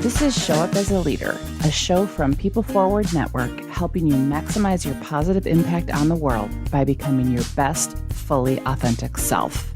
This is Show Up as a Leader, a show from People Forward Network, helping you maximize your positive impact on the world by becoming your best, fully authentic self.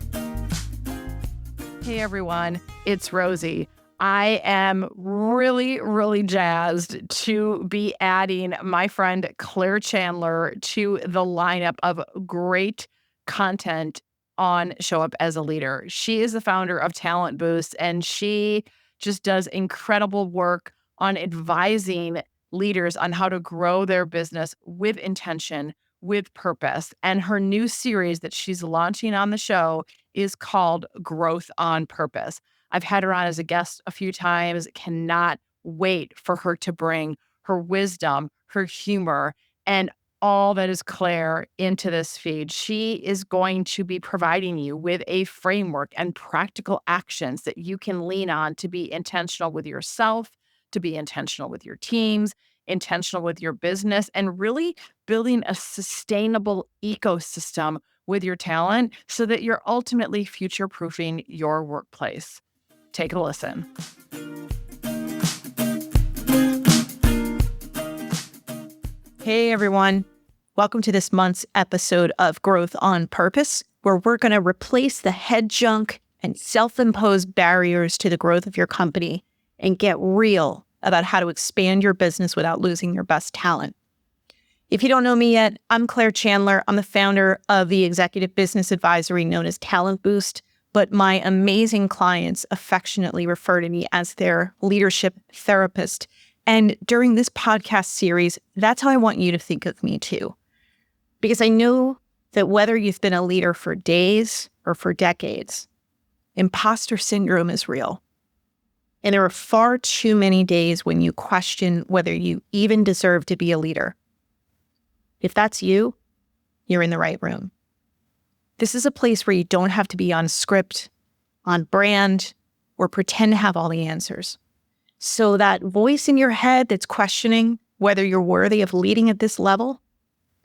Hey everyone, it's Rosie. I am really jazzed to be adding my friend Claire Chandler to the lineup of great content on Show Up as a Leader. She is the founder of Talent Boost, and she just does incredible work on advising leaders on how to grow their business with intention, with purpose. And her new series that she's launching on the show is called Growth on Purpose. I've had her on as a guest a few times, cannot wait for her to bring her wisdom, her humor, and all that is Claire into this feed. She is going to be providing you with a framework and practical actions that you can lean on to be intentional with yourself, to be intentional with your teams, intentional with your business, and really building a sustainable ecosystem with your talent so that you're ultimately future-proofing your workplace. Take a listen. Hey everyone, welcome to this month's episode of Growth on Purpose, where we're going to replace the head junk and self-imposed barriers to the growth of your company and get real about how to expand your business without losing your best talent. If you don't know me yet, I'm Claire Chandler. I'm the founder of the executive business advisory known as Talent Boost, but my amazing clients affectionately refer to me as their leadership therapist. And during this podcast series, that's how I want you to think of me too. Because I know that whether you've been a leader for days or for decades, imposter syndrome is real. And there are far too many days when you question whether you even deserve to be a leader. If that's you, you're in the right room. This is a place where you don't have to be on script, on brand, or pretend to have all the answers. So that voice in your head that's questioning whether you're worthy of leading at this level,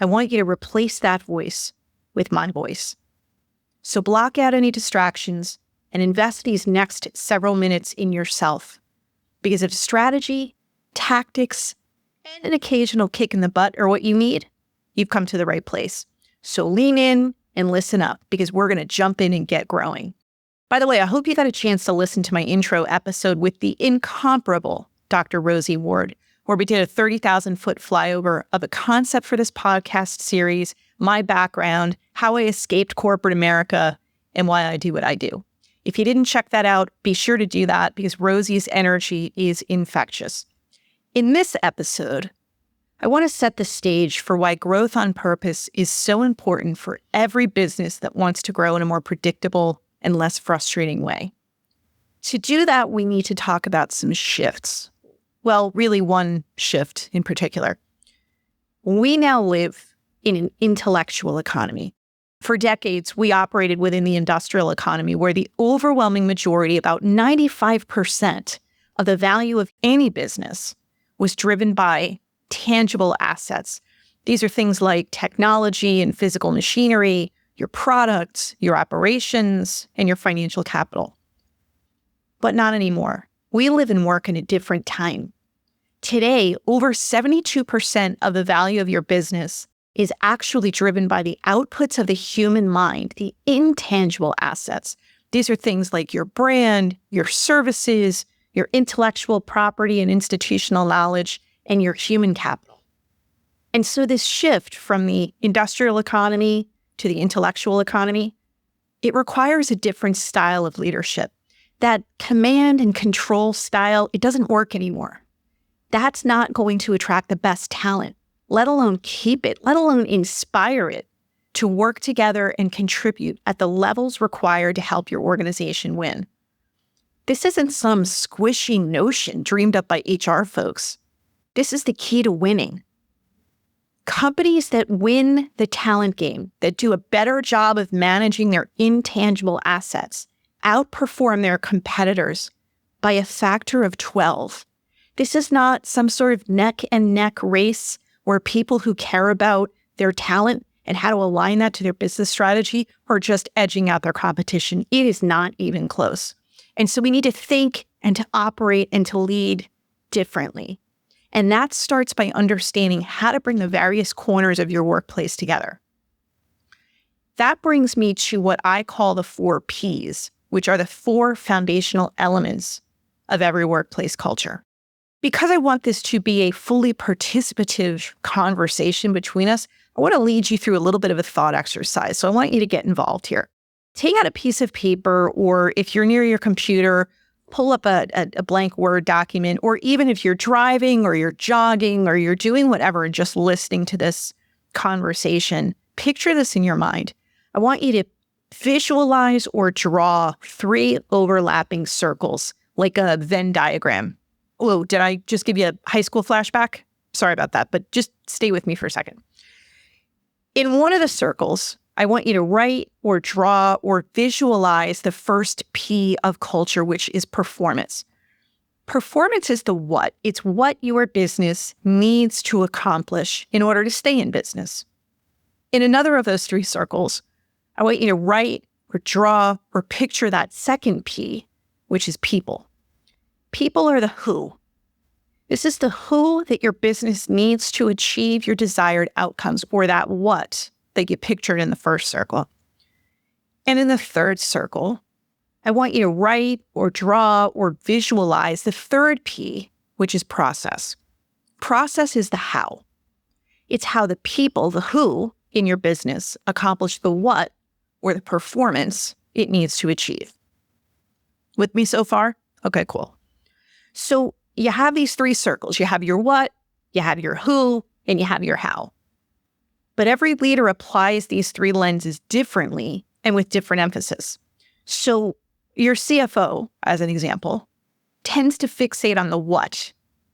I want you to replace that voice with my voice. So block out any distractions and invest these next several minutes in yourself. Because if strategy, tactics, and an occasional kick in the butt are what you need, you've come to the right place. So lean in and listen up, because we're going to jump in and get growing. By the way, I hope you got a chance to listen to my intro episode with the incomparable Dr. Rosie Ward, where we did a 30,000-foot flyover of a concept for this podcast series, my background, how I escaped corporate America, and why I do what I do. If you didn't check that out, be sure to do that, because Rosie's energy is infectious. In this episode, I want to set the stage for why growth on purpose is so important for every business that wants to grow in a more predictable and less frustrating way. To do that, we need to talk about some shifts. Well, really one shift in particular. We now live in an intellectual economy. For decades, we operated within the industrial economy where the overwhelming majority, about 95% of the value of any business, was driven by tangible assets. These are things like technology and physical machinery, your products, your operations, and your financial capital. But not anymore. We live and work in a different time. Today, over 72% of the value of your business is actually driven by the outputs of the human mind, the intangible assets. These are things like your brand, your services, your intellectual property and institutional knowledge, and your human capital. And so this shift from the industrial economy to the intellectual economy, it requires a different style of leadership. That command and control style, it doesn't work anymore. That's not going to attract the best talent, let alone keep it, let alone inspire it to work together and contribute at the levels required to help your organization win. This isn't some squishy notion dreamed up by HR folks. This is the key to winning. Companies that win the talent game, that do a better job of managing their intangible assets, outperform their competitors by a factor of 12. This is not some sort of neck and neck race where people who care about their talent and how to align that to their business strategy are just edging out their competition. It is not even close. And so we need to think and to operate and to lead differently. And that starts by understanding how to bring the various corners of your workplace together. That brings me to what I call the 4 Ps, which are the 4 foundational elements of every workplace culture. Because I want this to be a fully participative conversation between us, I want to lead you through a little bit of a thought exercise. So I want you to get involved here. Take out a piece of paper, or if you're near your computer, pull up a blank Word document, or even if you're driving or you're jogging or you're doing whatever and just listening to this conversation, picture this in your mind. I want you to visualize or draw 3 overlapping circles, like a Venn diagram. Oh, did I just give you a high school flashback? Sorry about that, but just stay with me for a second. In one of the circles, I want you to write or draw or visualize the first P of culture, which is performance. Performance is the what. It's what your business needs to accomplish in order to stay in business. In another of those 3 circles, I want you to write or draw or picture that second P, which is people. People are the who. This is the who that your business needs to achieve your desired outcomes, or that what that you pictured in the first circle. And in the third circle, I want you to write or draw or visualize the third P, which is process. Process is the how. It's how the people, the who, in your business accomplish the what, or the performance it needs to achieve. With me so far? Okay, cool. So you have these 3 circles. You have your what, you have your who, and you have your how. But every leader applies these 3 lenses differently and with different emphasis. So your CFO, as an example, tends to fixate on the what,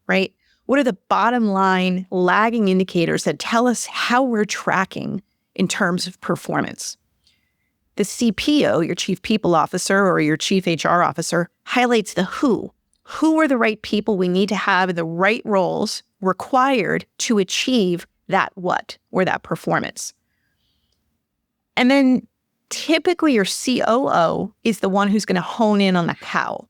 right? What are the bottom line lagging indicators that tell us how we're tracking in terms of performance? The CPO, your chief people officer or your chief HR officer, highlights the who. Who are the right people we need to have in the right roles required to achieve that what, or that performance? And then typically your COO is the one who's going to hone in on the how.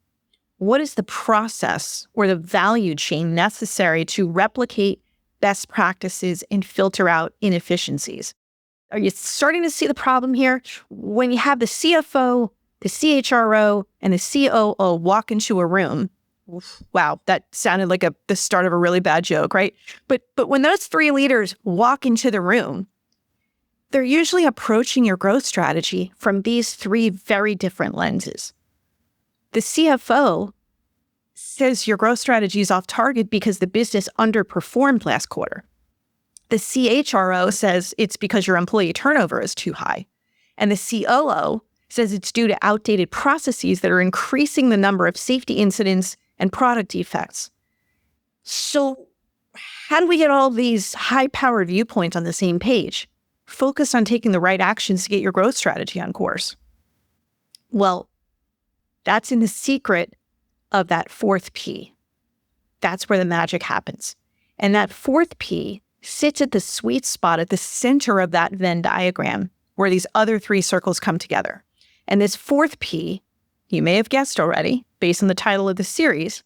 What is the process or the value chain necessary to replicate best practices and filter out inefficiencies? Are you starting to see the problem here? When you have the CFO, the CHRO, and the COO walk into a room, wow, that sounded like the start of a really bad joke, right? But when those 3 leaders walk into the room, they're usually approaching your growth strategy from these 3 very different lenses. The CFO says your growth strategy is off target because the business underperformed last quarter. The CHRO says it's because your employee turnover is too high. And the COO says it's due to outdated processes that are increasing the number of safety incidents and product defects. So how do we get all these high-powered viewpoints on the same page? Focus on taking the right actions to get your growth strategy on course. Well, that's in the secret of that 4th P. That's where the magic happens. And that 4th P sits at the sweet spot at the center of that Venn diagram where these other 3 circles come together. And this 4th P, you may have guessed already, based on the title of the series,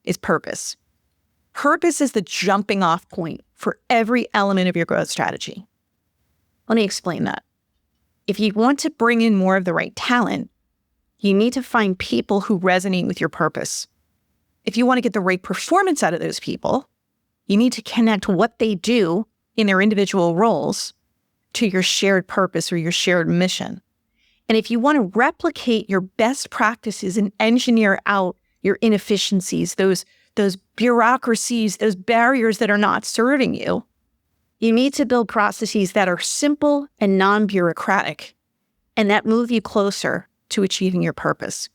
is purpose. Purpose is the jumping off point for every element of your growth strategy. Let me explain that. If you want to bring in more of the right talent, you need to find people who resonate with your purpose. If you want to get the right performance out of those people, you need to connect what they do in their individual roles to your shared purpose or your shared mission. And if you want to replicate your best practices and engineer out your inefficiencies, those bureaucracies, those barriers that are not serving you, you need to build processes that are simple and non-bureaucratic and that move you closer to achieving your purpose.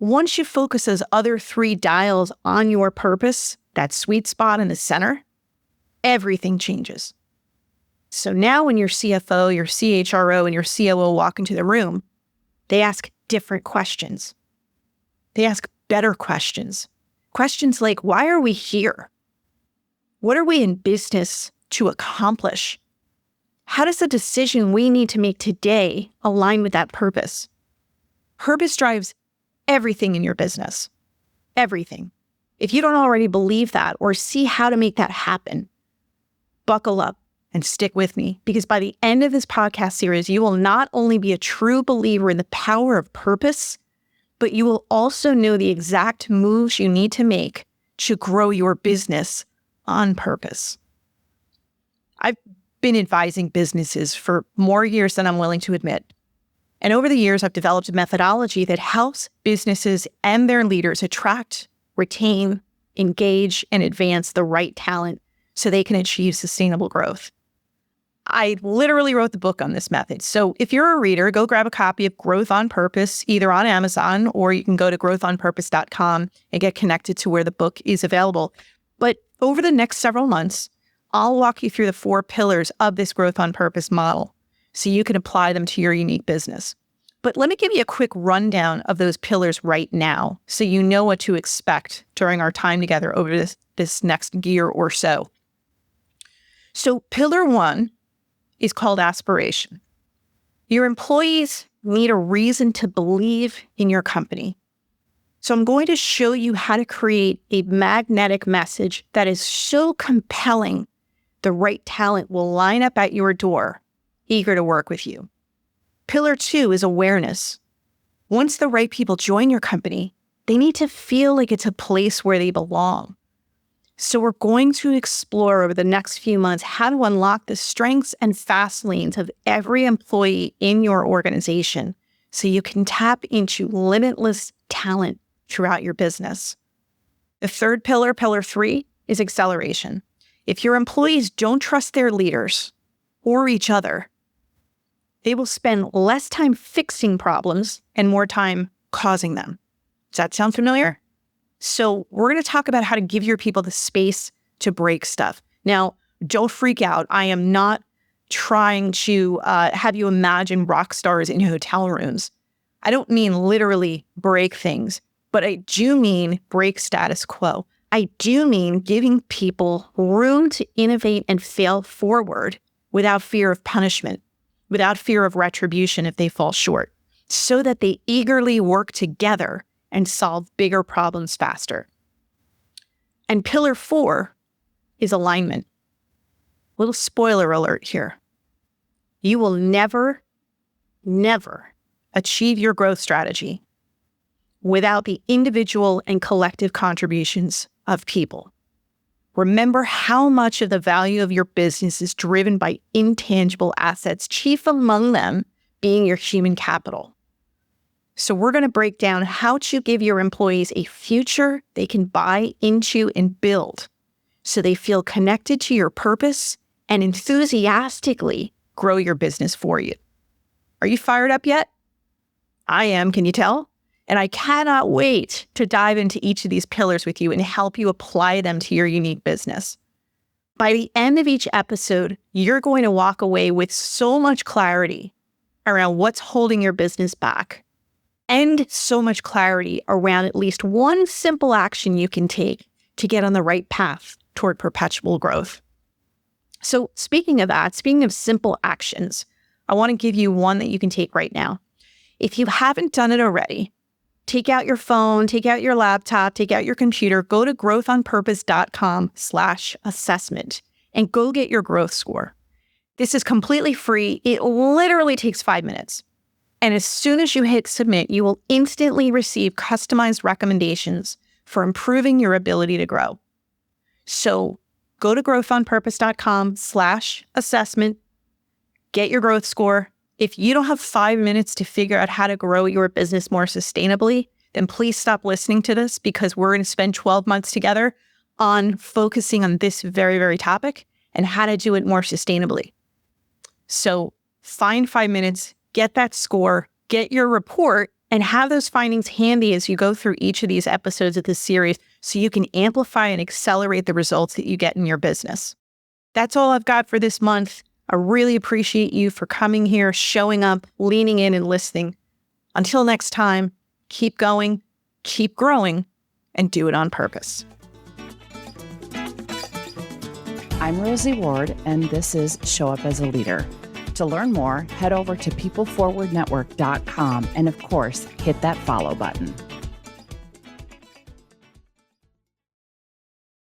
Once you focus those other 3 dials on your purpose, that sweet spot in the center, everything changes. So now when your CFO, your CHRO, and your COO walk into the room, they ask different questions. They ask better questions. Questions like, why are we here? What are we in business to accomplish? How does the decision we need to make today align with that purpose? Purpose drives everything in your business. Everything. If you don't already believe that or see how to make that happen, buckle up and stick with me, because by the end of this podcast series, you will not only be a true believer in the power of purpose, but you will also know the exact moves you need to make to grow your business on purpose. I've been advising businesses for more years than I'm willing to admit. And over the years, I've developed a methodology that helps businesses and their leaders attract, retain, engage, and advance the right talent so they can achieve sustainable growth. I literally wrote the book on this method. So if you're a reader, go grab a copy of Growth on Purpose, either on Amazon, or you can go to growthonpurpose.com and get connected to where the book is available. But over the next several months, I'll walk you through the 4 pillars of this Growth on Purpose model so you can apply them to your unique business. But let me give you a quick rundown of those pillars right now so you know what to expect during our time together over this next year or so. So pillar 1 is called Aspiration. Your employees need a reason to believe in your company. So I'm going to show you how to create a magnetic message that is so compelling the right talent will line up at your door, eager to work with you. Pillar 2 is awareness. Once the right people join your company, they need to feel like it's a place where they belong. So we're going to explore over the next few months how to unlock the strengths and fast lanes of every employee in your organization so you can tap into limitless talent throughout your business. The third pillar, pillar 3, is acceleration. If your employees don't trust their leaders or each other, they will spend less time fixing problems and more time causing them. Does that sound familiar? So we're going to talk about how to give your people the space to break stuff. Now, don't freak out. I am not trying to have you imagine rock stars in hotel rooms. I don't mean literally break things, but I do mean break status quo. I do mean giving people room to innovate and fail forward without fear of punishment, without fear of retribution if they fall short, so that they eagerly work together and solve bigger problems faster. And pillar 4 is alignment. Little spoiler alert here. You will never achieve your growth strategy without the individual and collective contributions of people. Remember how much of the value of your business is driven by intangible assets, chief among them being your human capital. So we're going to break down how to give your employees a future they can buy into and build so they feel connected to your purpose and enthusiastically grow your business for you. Are you fired up yet? I am, can you tell? And I cannot wait to dive into each of these pillars with you and help you apply them to your unique business. By the end of each episode, you're going to walk away with so much clarity around what's holding your business back, and so much clarity around at least one simple action you can take to get on the right path toward perpetual growth. So speaking of that, speaking of simple actions, I want to give you one that you can take right now. If you haven't done it already, take out your phone, take out your laptop, take out your computer, go to growthonpurpose.com/assessment and go get your growth score. This is completely free. It literally takes 5 minutes. And as soon as you hit submit, you will instantly receive customized recommendations for improving your ability to grow. So go to growthonpurpose.com/assessment, get your growth score. If you don't have 5 minutes to figure out how to grow your business more sustainably, then please stop listening to this, because we're going to spend 12 months together on focusing on this very, very topic and how to do it more sustainably. So find 5 minutes, get that score, get your report, and have those findings handy as you go through each of these episodes of this series so you can amplify and accelerate the results that you get in your business. That's all I've got for this month. I really appreciate you for coming here, showing up, leaning in, and listening. Until next time, keep going, keep growing, and do it on purpose. I'm Rosie Ward, and this is Show Up as a Leader. To learn more, head over to peopleforwardnetwork.com and, of course, hit that follow button.